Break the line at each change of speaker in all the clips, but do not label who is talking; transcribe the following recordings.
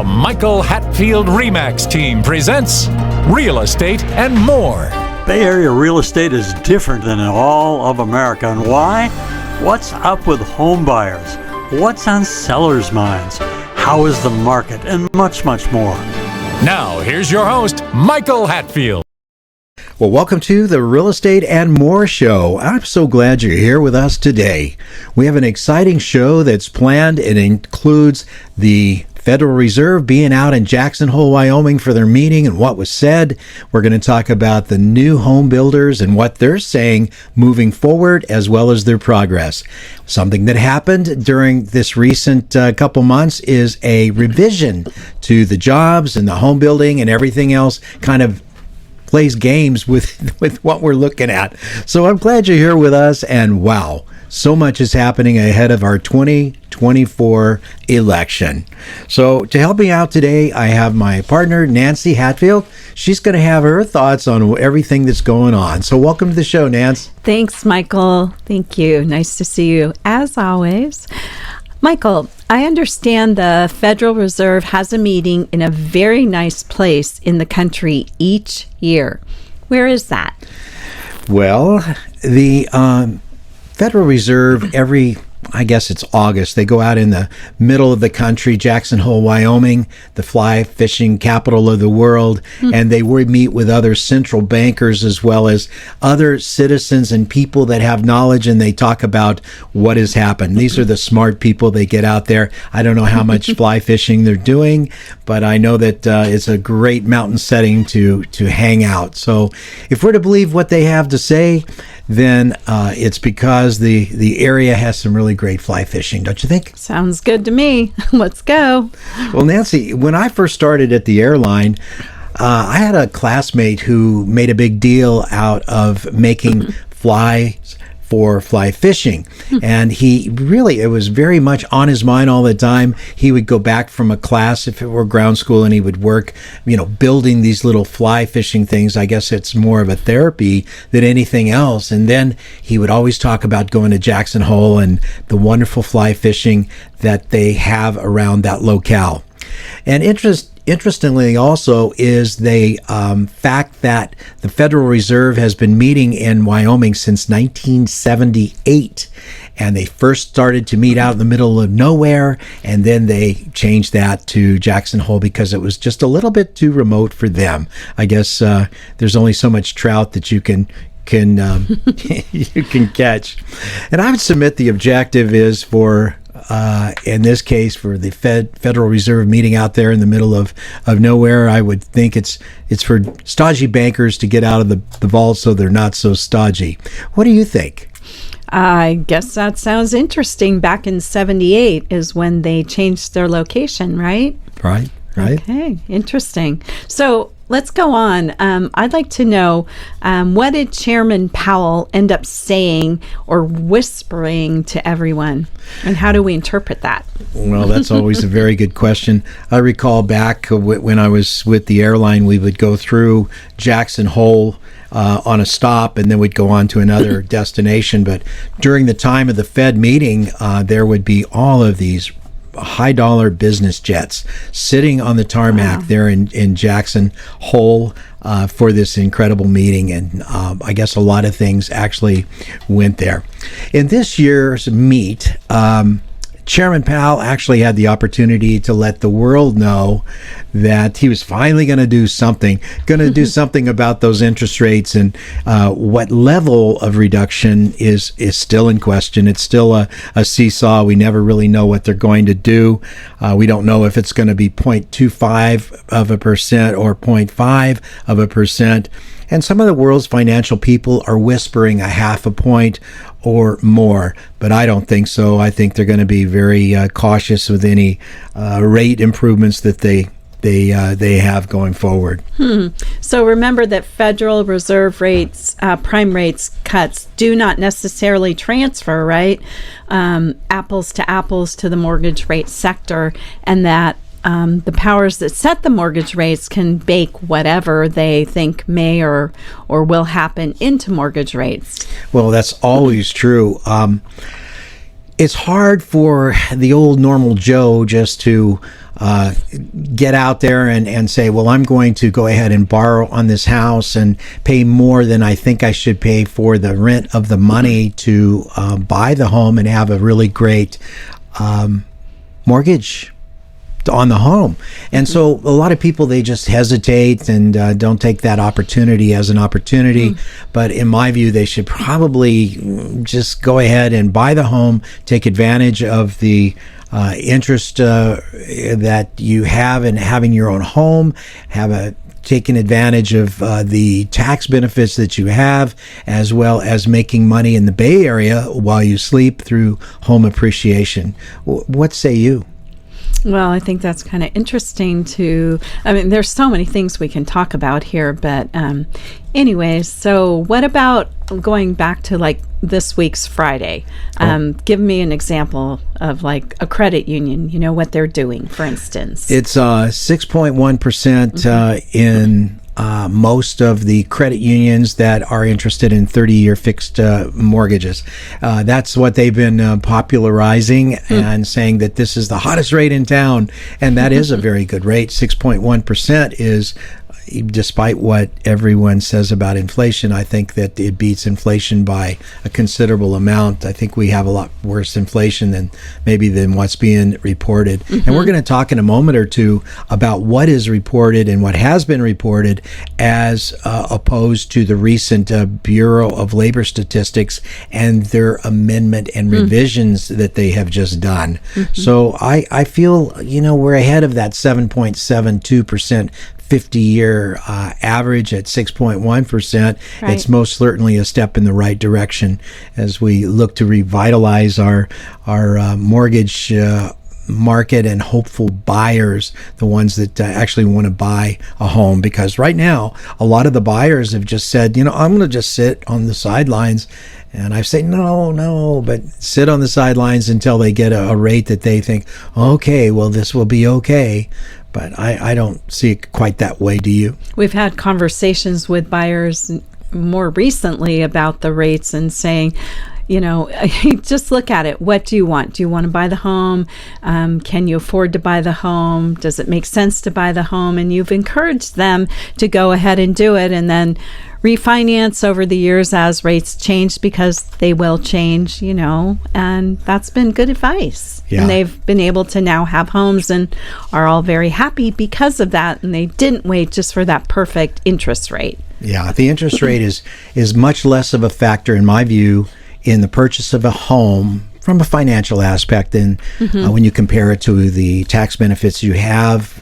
The Michael Hatfield RE/MAX team presents Real Estate and More.
Bay Area real estate is different than in all of America. And why? What's up with home buyers? What's on sellers' minds? How is the market? And much, much more.
Now, here's your host, Michael Hatfield.
Well, welcome to the Real Estate and More show. I'm so glad you're here with us today. We have an exciting show that's planned. It includes the Federal Reserve being out in Jackson Hole, Wyoming for their meeting and what was said. We're going to talk about the new home builders and what they're saying moving forward, as well as their progress. Something that happened during this recent couple months is a revision to the jobs and the home building and everything else kind of plays games with what we're looking at. So I'm glad you're here with us, and wow, so much is happening ahead of our 2024 election. So to help me out today, I have my partner, Nancy Hatfield. She's going to have her thoughts on everything that's going on. So welcome to the show, Nance.
Thanks, Michael. Thank you. Nice to see you, as always. Michael, I understand the Federal Reserve has a meeting in a very nice place in the country each year. Where is that?
Well, the Federal Reserve I guess it's August, they go out in the middle of the country, Jackson Hole, Wyoming, the fly fishing capital of the world, and they meet with other central bankers as well as other citizens and people that have knowledge, and they talk about what has happened. These are the smart people. They get out there. I don't know how much fly fishing they're doing, but I know that it's a great mountain setting to hang out. So if we're to believe what they have to say, then it's because the area has some really great fly fishing, don't you think?
Sounds good to me. Let's go.
Well, Nancy, when I first started at the airline, I had a classmate who made a big deal out of making flies for fly fishing. And it was very much on his mind all the time. He would go back from a class, if it were ground school, and he would work, building these little fly fishing things. I guess it's more of a therapy than anything else. And then he would always talk about going to Jackson Hole and the wonderful fly fishing that they have around that locale. And interestingly also is the fact that the Federal Reserve has been meeting in Wyoming since 1978. And they first started to meet out in the middle of nowhere, and then they changed that to Jackson Hole because it was just a little bit too remote for them. I guess there's only so much trout that you can you can catch. And I would submit the objective is for in this case, for the Federal Reserve meeting out there in the middle of nowhere, I would think it's for stodgy bankers to get out of the vault so they're not so stodgy. What do you think?
I guess that sounds interesting. Back in 78 is when they changed their location, right?
Right.
Okay, interesting. So let's go on. I'd like to know, what did Chairman Powell end up saying or whispering to everyone? And how do we interpret that?
Well, that's always a very good question. I recall back when I was with the airline, we would go through Jackson Hole on a stop, and then we'd go on to another destination. But during the time of the Fed meeting, there would be all of these high-dollar business jets sitting on the tarmac there in Jackson Hole for this incredible meeting. And I guess a lot of things actually went there. In this year's meet, Chairman Powell actually had the opportunity to let the world know that he was finally going to do something about those interest rates, and what level of reduction is still in question. It's still a seesaw. We never really know what they're going to do. We don't know if it's going to be 0.25% or 0.5%. And some of the world's financial people are whispering a half a point or more, but I don't think so. I think they're going to be very cautious with any rate improvements that they have going forward.
So remember that Federal Reserve rates, prime rates cuts do not necessarily transfer, right? Apples to the mortgage rate sector, and that the powers that set the mortgage rates can bake whatever they think may or will happen into mortgage rates.
Well, that's always true. it's hard for the old normal Joe just to get out there and say, well, I'm going to go ahead and borrow on this house and pay more than I think I should pay for the rent of the money to buy the home and have a really great mortgage on the home. And so a lot of people, they just hesitate and don't take that opportunity as an opportunity. But in my view, they should probably just go ahead and buy the home, take advantage of the interest that you have in having your own home, taking advantage of the tax benefits that you have, as well as making money in the Bay Area while you sleep through home appreciation. What say you?
Well, I think that's kind of interesting there's so many things we can talk about here, but anyways, so what about going back to like this week's Friday? Give me an example of like a credit union, what they're doing, for instance.
It's 6.1% in most of the credit unions that are interested in 30-year fixed mortgages. That's what they've been popularizing and saying that this is the hottest rate in town. And that is a very good rate. 6.1% is, despite what everyone says about inflation, I think that it beats inflation by a considerable amount. I think we have a lot worse inflation than what's being reported. And we're going to talk in a moment or two about what is reported and what has been reported as opposed to the recent Bureau of Labor Statistics and their amendment and revisions that they have just done. So I feel, we're ahead of that 7.72% 50-year average at 6.1%.
Right.
It's most certainly a step in the right direction as we look to revitalize our mortgage market and hopeful buyers, the ones that actually want to buy a home. Because right now, a lot of the buyers have just said, I'm going to just sit on the sidelines. And I say, no, but sit on the sidelines until they get a rate that they think, okay, well, this will be okay. But I don't see it quite that way. Do you?
We've had conversations with buyers more recently about the rates and saying, just look at it. What do you want? Do you want to buy the home? Can you afford to buy the home? Does it make sense to buy the home? And you've encouraged them to go ahead and do it and then refinance over the years as rates change, because they will change, and that's been good advice.
Yeah.
And they've been able to now have homes and are all very happy because of that. And they didn't wait just for that perfect interest rate.
Yeah, the interest rate is much less of a factor, in my view, in the purchase of a home from a financial aspect than when you compare it to the tax benefits you have,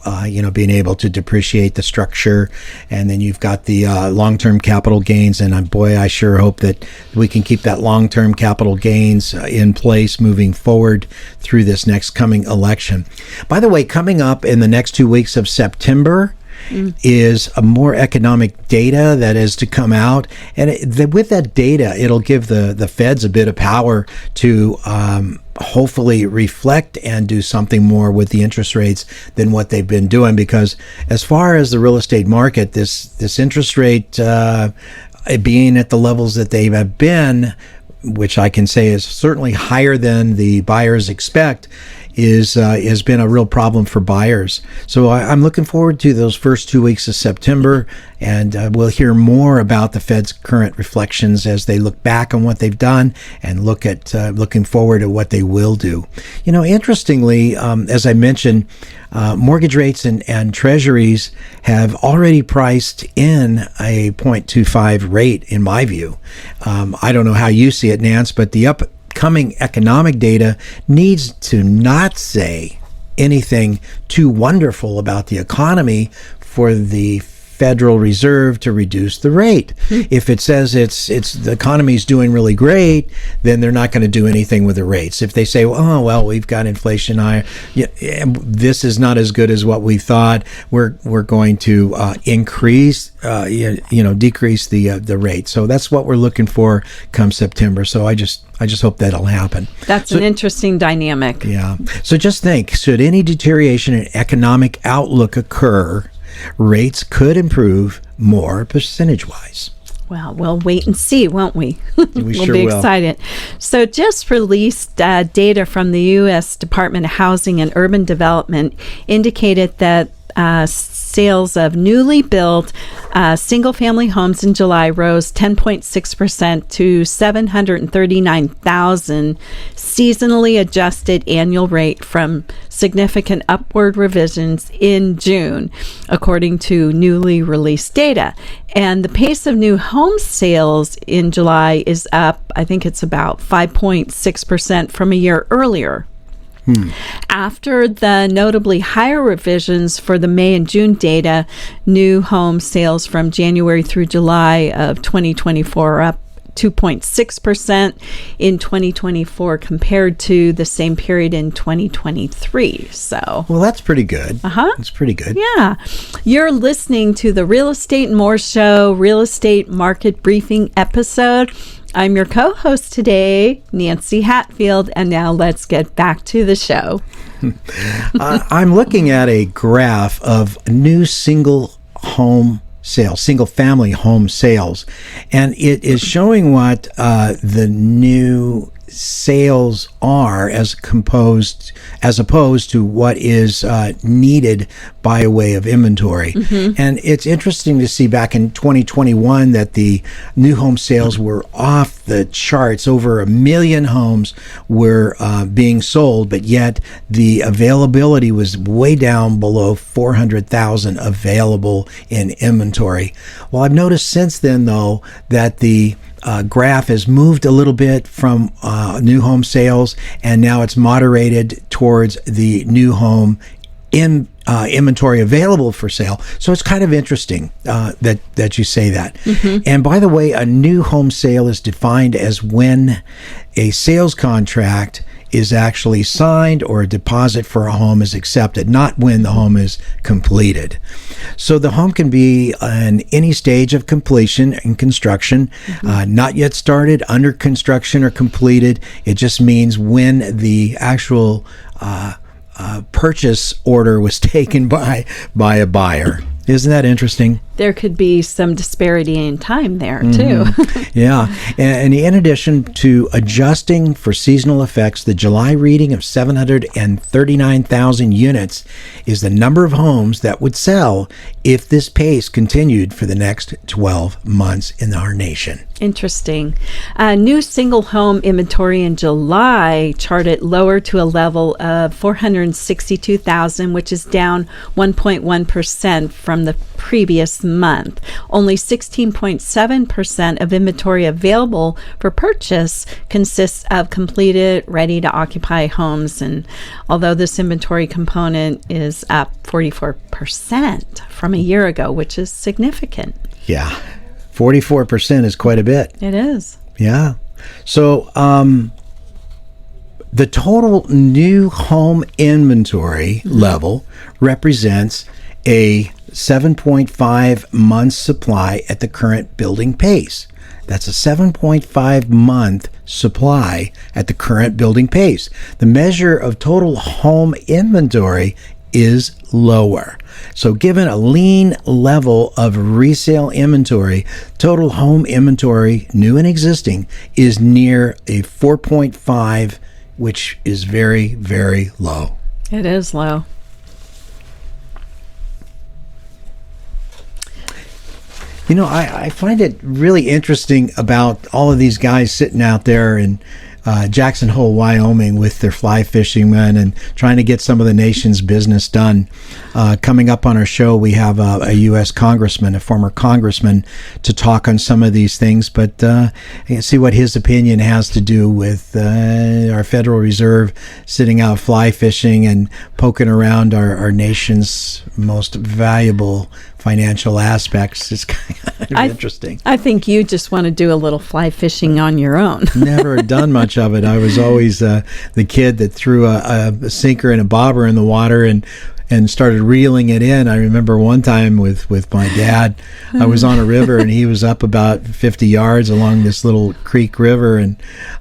being able to depreciate the structure, and then you've got the long-term capital gains. And boy, I sure hope that we can keep that long-term capital gains in place moving forward through this next coming election. By the way, coming up in the next 2 weeks of September, is a more economic data that is to come out. And with that data, it'll give the feds a bit of power to hopefully reflect and do something more with the interest rates than what they've been doing. Because as far as the real estate market, this interest rate being at the levels that they have been, which I can say is certainly higher than the buyers expect, has been a real problem for buyers. So I'm looking forward to those first 2 weeks of September, and we'll hear more about the Fed's current reflections as they look back on what they've done and looking forward at what they will do. Interestingly, as I mentioned, mortgage rates and treasuries have already priced in a 0.25 rate, in my view. I don't know how you see it, Nance, but the upcoming economic data needs to not say anything too wonderful about the economy for the Federal Reserve to reduce the rate. If it says it's the economy's doing really great, then they're not going to do anything with the rates. If they say, well, we've got inflation higher, this is not as good as what we thought, we're going to decrease the rate. So that's what we're looking for come September. So I just hope that'll happen.
That's an interesting dynamic.
Yeah. So just think, should any deterioration in economic outlook occur, rates could improve more percentage-wise.
Well, we'll wait and see, won't we?
We
We'll
sure
be
will.
excited. So just released data from the U.S. Department of Housing and Urban Development indicated that sales of newly built single-family homes in July rose 10.6% to 739,000 seasonally adjusted annual rate from significant upward revisions in June, according to newly released data. And the pace of new home sales in July is up, I think it's about 5.6% from a year earlier. After the notably higher revisions for the May and June data, new home sales from January through July of 2024 are up 2.6% in 2024 compared to the same period in 2023. So,
Well, that's pretty good. That's pretty good.
yeah, you're listening to the Real Estate and More Show Real Estate Market Briefing episode. I'm your co-host today, Nancy Hatfield, and now let's get back to the show.
I'm looking at a graph of new single family home sales, and it is showing what the new sales are as opposed to what is needed by way of inventory. And it's interesting to see back in 2021 that the new home sales were off the charts. Over 1 million homes were being sold, but yet the availability was way down below 400,000 available in inventory. Well, I've noticed since then, though, that the graph has moved a little bit from new home sales, and now it's moderated towards the new home inventory available for sale. So it's kind of interesting that you say that. And by the way, a new home sale is defined as when a sales contract is actually signed or a deposit for a home is accepted, not when the home is completed. So the home can be in any stage of completion and construction, not yet started, under construction, or completed. It just means when the actual purchase order was taken by a buyer. Isn't that interesting?
There could be some disparity in time there, too.
Yeah. And in addition to adjusting for seasonal effects, the July reading of 739,000 units is the number of homes that would sell if this pace continued for the next 12 months in our nation.
Interesting. New single home inventory in July charted lower to a level of 462,000, which is down 1.1% from the previous month. Only 16.7% of inventory available for purchase consists of completed, ready to occupy homes. And although this inventory component is up 44% from a year ago, which is significant.
Yeah. 44% is quite a bit.
It is.
Yeah. So the total new home inventory level represents a 7.5 month supply at the current building pace. That's a 7.5 month supply at the current building pace. The measure of total home inventory is lower. So given a lean level of resale inventory, total home inventory, new and existing, is near a 4.5, which is very, very low.
It is low.
You know, I find it really interesting about all of these guys sitting out there in Jackson Hole, Wyoming, with their fly fishing men and trying to get some of the nation's business done. Coming up on our show, we have a U.S. congressman, a former congressman, to talk on some of these things, but see what his opinion has to do with our Federal Reserve sitting out fly fishing and poking around our nation's most valuable financial aspects. Is kind of interesting.
I think you just want to do a little fly fishing on your own.
Never done much of it. I was always the kid that threw a sinker and a bobber in the water and started reeling it in. I remember one time with my dad, I was on a river and he was up about 50 yards along this little creek river, and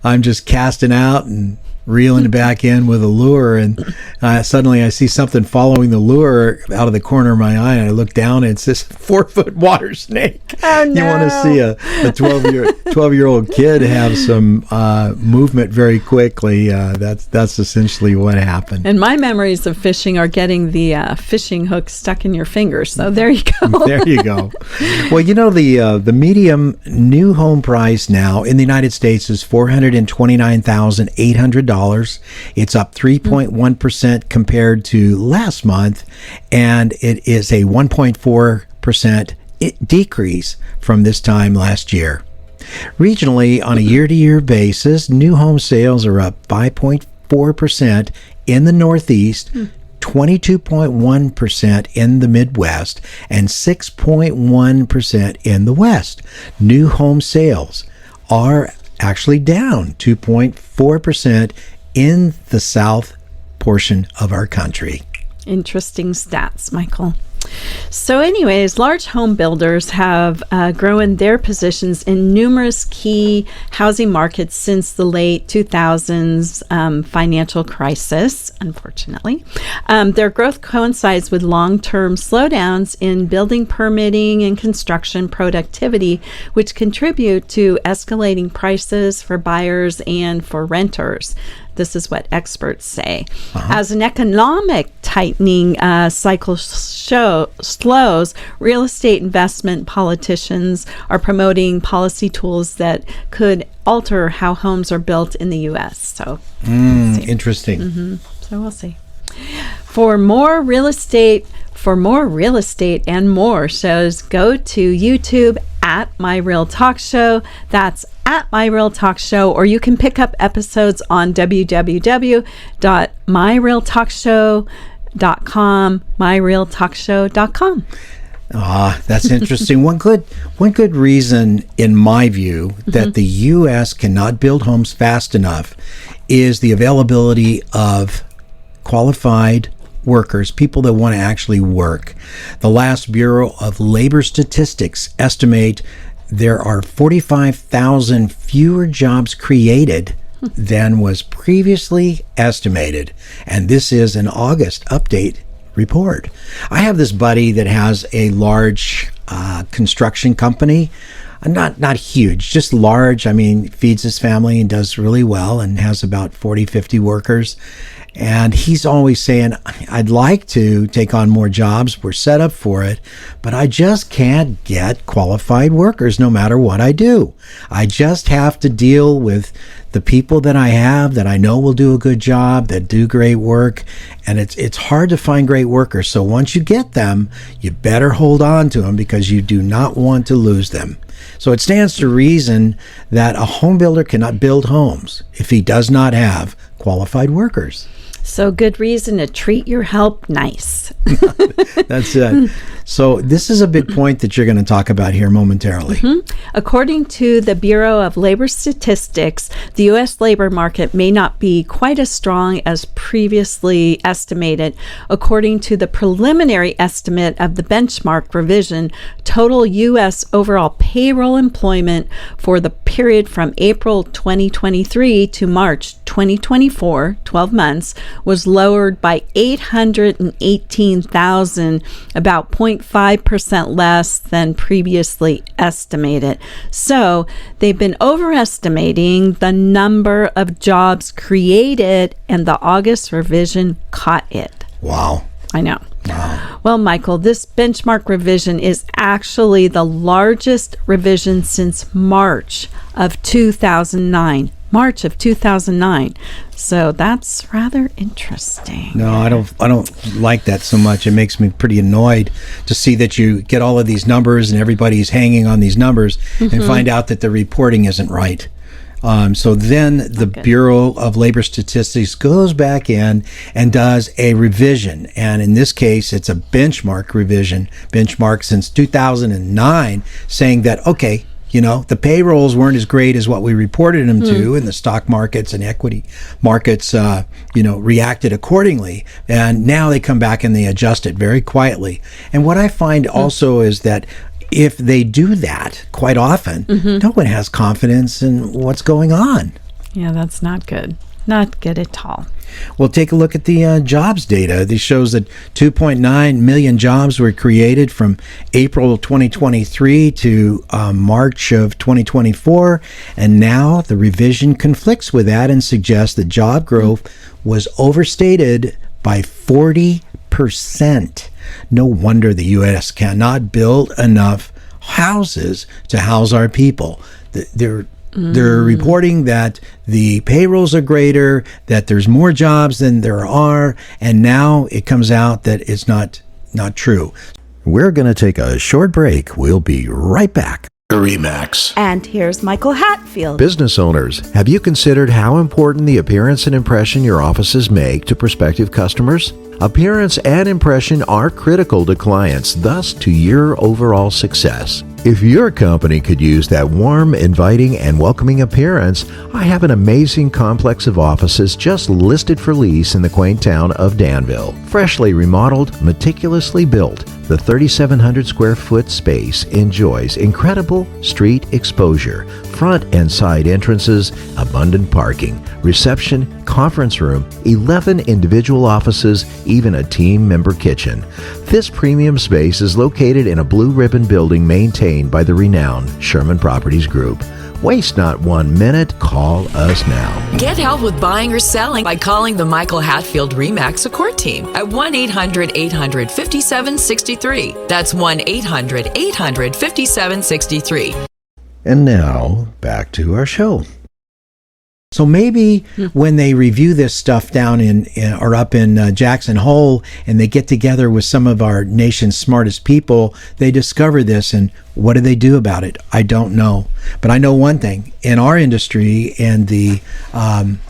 I'm just casting out and reeling back in with a lure, and suddenly I see something following the lure out of the corner of my eye, and I look down, and it's this 4-foot water snake.
Oh, no.
You want to see a 12-year-old kid have some movement very quickly. That's essentially what happened.
And my memories of fishing are getting the fishing hook stuck in your fingers. So there you go.
There you go. Well, the medium new home price now in the United States is $429,800. It's up 3.1% compared to last month, and it is a 1.4% decrease from this time last year. Regionally, on a year-to-year basis, new home sales are up 5.4% in the Northeast, 22.1% in the Midwest, and 6.1% in the West. New home sales are actually down 2.4% in the South portion of our country.
Interesting stats, Michael. So anyways, large home builders have grown their positions in numerous key housing markets since the late 2000s financial crisis, unfortunately. Their growth coincides with long-term slowdowns in building permitting and construction productivity, which contribute to escalating prices for buyers and for renters. This is what experts say. As an economic tightening cycle slows, real estate investment politicians are promoting policy tools that could alter how homes are built in the U.S. So,
Interesting.
So we'll see. For more real estate and more shows, go to YouTube at My Real Talk Show. That's at My Real Talk Show, or you can pick up episodes on www.myrealtalkshow.com, myrealtalkshow.com.
That's interesting. One good reason, in my view, that the U.S. cannot build homes fast enough is the availability of qualified workers, people that want to actually work. The last Bureau of Labor Statistics estimate there are 45,000 fewer jobs created than was previously estimated. And this is an August update report. I have this buddy that has a large construction company. Not huge, just large. I mean, feeds his family and does really well and has about 40, 50 workers. And he's always saying, I'd like to take on more jobs. We're set up for it, but I just can't get qualified workers no matter what I do. I just have to deal with the people that I have that I know will do a good job, that do great work. And it's hard to find great workers. So once you get them, you better hold on to them because you do not want to lose them. So it stands to reason that a home builder cannot build homes if he does not have qualified workers.
So good reason to treat your help nice.
That's it. So this is a big point that you're going to talk about here momentarily.
According to the Bureau of Labor Statistics, the U.S. labor market may not be quite as strong as previously estimated. According to the preliminary estimate of the benchmark revision, total U.S. overall payroll employment for the period from April 2023 to March 2024, 12 months, was lowered by 818,000, about 0.5% less than previously estimated. So they've been overestimating the number of jobs created, and the August revision caught it.
Wow.
I know.
Wow.
Well, Michael, this benchmark revision is actually the largest revision since March of 2009. March of 2009. So that's rather interesting.
No, I don't like that so much. It makes me pretty annoyed to see that you get all of these numbers and everybody's hanging on these numbers and find out that the reporting isn't right. So then the Bureau of Labor Statistics goes back in and does a revision. And in this case, it's a benchmark revision, benchmark since 2009, saying that, okay, you know, the payrolls weren't as great as what we reported them to, and the stock markets and equity markets, reacted accordingly. And now they come back and they adjust it very quietly. And what I find also is that if they do that quite often, no one has confidence in what's going on.
Yeah, that's not good. Not good at all.
Well, take a look at the jobs data. This shows that 2.9 million jobs were created from April 2023 to March of 2024. And now the revision conflicts with that and suggests that job growth was overstated by 40%. No wonder the U.S. cannot build enough houses to house our people. They're reporting that the payrolls are greater, that there's more jobs than there are, and now it comes out that it's not true. We're going to take a short break. We'll be right back.
RE/MAX.
And here's Michael Hatfield.
Business owners, have you considered how important the appearance and impression your offices make to prospective customers? Appearance and impression are critical to clients, thus to your overall success. If your company could use that warm, inviting, and welcoming appearance, I have an amazing complex of offices just listed for lease in the quaint town of Danville. Freshly remodeled, meticulously built, the 3,700 square foot space enjoys incredible street exposure, front and side entrances, abundant parking, reception, conference room, 11 individual offices, even a team member kitchen. This premium space is located in a blue ribbon building maintained by the renowned Sherman Properties Group. Waste not 1 minute. Call us now.
Get help with buying or selling by calling the Michael Hatfield RE/MAX Support Team at 1-800-800-5763. That's 1-800-800-5763.
And now, back to our show. So maybe when they review this stuff down in or up in Jackson Hole and they get together with some of our nation's smartest people, they discover this, and what do they do about it? I don't know. But I know one thing. In our industry and the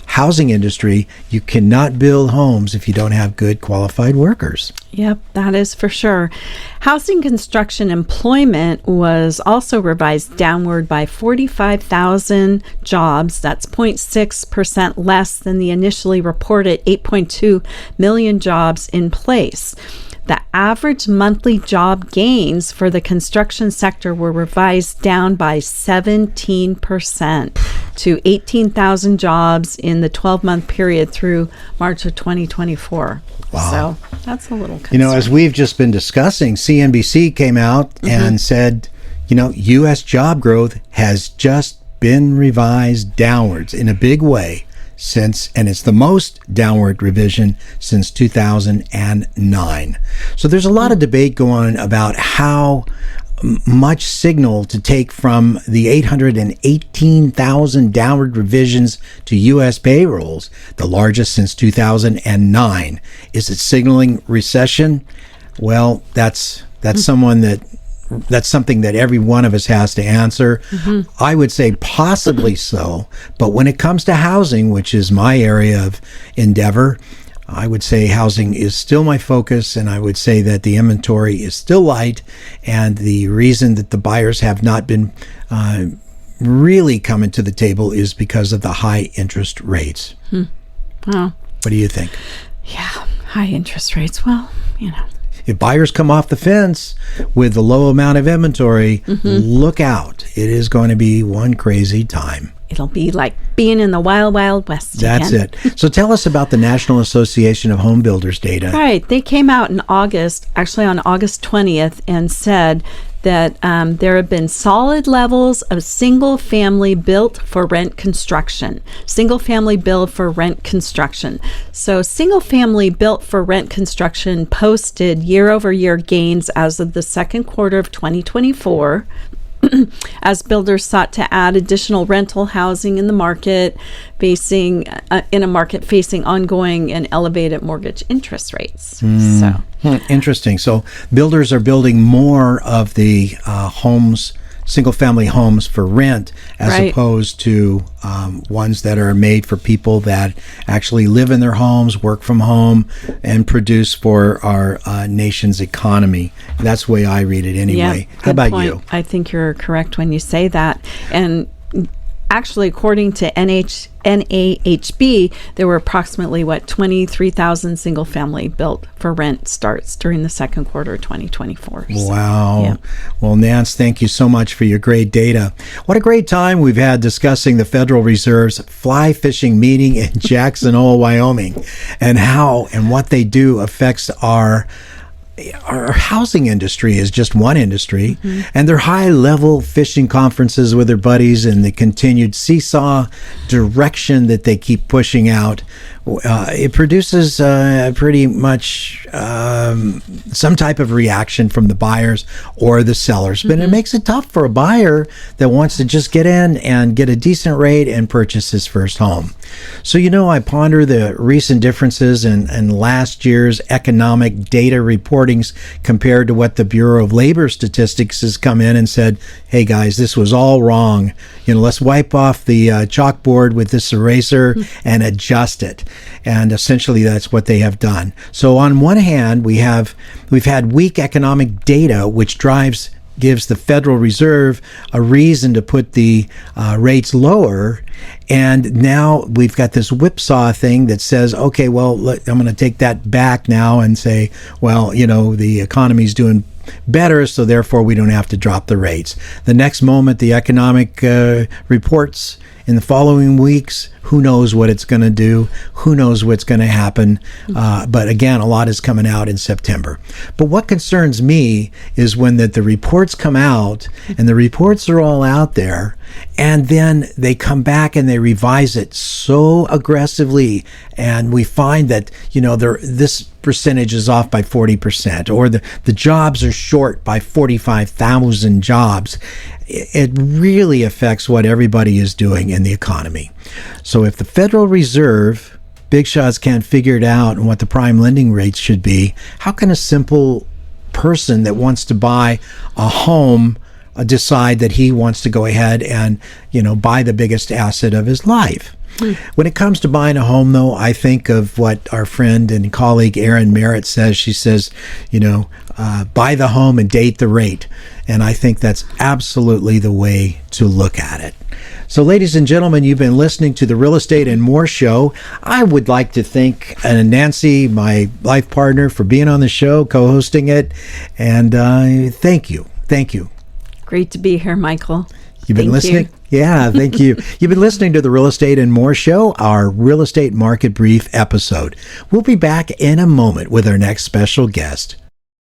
housing industry, you cannot build homes if you don't have good qualified workers.
Yep, that is for sure. Housing construction employment was also revised downward by 45,000 jobs. That's 0.6% less than the initially reported 8.2 million jobs in place. The average monthly job gains for the construction sector were revised down by 17% to 18,000 jobs in the 12-month period through March of 2024.
Wow.
So that's a little concern.
You know, as we've just been discussing, CNBC came out and said, U.S. job growth has just been revised downwards in a big way and it's the most downward revision since 2009. So there's a lot of debate going on about how much signal to take from the 818,000 downward revisions to U.S. payrolls, the largest since 2009. Is it signaling recession? Well, that's something that every one of us has to answer. I would say possibly so, but when it comes to housing, which is my area of endeavor, I would say housing is still my focus, and I would say that the inventory is still light, and the reason that the buyers have not been really coming to the table is because of the high interest rates.
Well,
what do you think?
yeah, high interest rates. Well,
If buyers come off the fence with a low amount of inventory, look out. It is going to be one crazy time.
it'll be like being in the wild, wild west
That's
again.
it. So tell us about the National Association of Home Builders data.
Right. They came out in August, actually on August 20th, and said that there have been solid levels of single-family built for rent construction. Single-family build for rent construction. So single-family built for rent construction posted year-over-year gains as of the second quarter of 2024. As builders sought to add additional rental housing in the market, facing ongoing and elevated mortgage interest rates.
Interesting. So builders are building more of the homes, single-family homes for rent, as opposed to ones that are made for people that actually live in their homes, work from home, and produce for our nation's economy. That's the way I read it anyway.
Yeah,
How about
point.
you?
I think you're correct when you say that. And actually, according to NAHB, there were approximately 23,000 single family built for rent starts during the second quarter of 2024.
Wow.
Yeah.
Well, Nance, thank you so much for your great data. What a great time we've had discussing the Federal Reserve's fly fishing meeting in Jackson Hole, Wyoming, and how and what they do affects our housing industry is just one industry, and their high-level fishing conferences with their buddies and the continued seesaw direction that they keep pushing out, it produces pretty much some type of reaction from the buyers or the sellers. But it makes it tough for a buyer that wants to just get in and get a decent rate and purchase his first home. So, I ponder the recent differences in last year's economic data reportings compared to what the Bureau of Labor Statistics has come in and said, hey guys, this was all wrong. Let's wipe off the chalkboard with this eraser and adjust it. And essentially that's what they have done. So on one hand, we've had weak economic data, which gives the Federal Reserve a reason to put the rates lower. And now we've got this whipsaw thing that says, okay, well, I'm going to take that back now and say, well, the economy's doing better, so therefore we don't have to drop the rates. The next moment, the economic reports in the following weeks, who knows what it's going to do? Who knows what's going to happen? But again, a lot is coming out in September. But what concerns me is when the reports come out, and the reports are all out there, and then they come back and they revise it so aggressively, and we find that this percentage is off by 40%, or the jobs are short by 45,000 jobs. It really affects what everybody is doing in the economy. So if the Federal Reserve, big shots, can't figure it out and what the prime lending rates should be, how can a simple person that wants to buy a home decide that he wants to go ahead and, buy the biggest asset of his life? When it comes to buying a home, though, I think of what our friend and colleague Erin Merritt says. She says, buy the home and date the rate. And I think that's absolutely the way to look at it. So, ladies and gentlemen, you've been listening to the Real Estate and More show. I would like to thank Nancy, my life partner, for being on the show, co-hosting it. And thank you. Thank you.
Great to be here, Michael.
You've been listening? Yeah, thank you. You've been listening to the Real Estate and More show, our Real Estate Market Brief episode. We'll be back in a moment with our next special guest.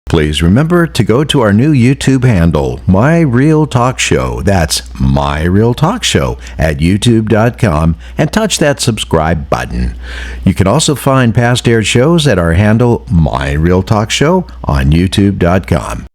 Please remember to go to our new YouTube handle, My Real Talk Show. That's My Real Talk Show at youtube.com, and touch that subscribe button. You can also find past aired shows at our handle, My Real Talk Show, on youtube.com.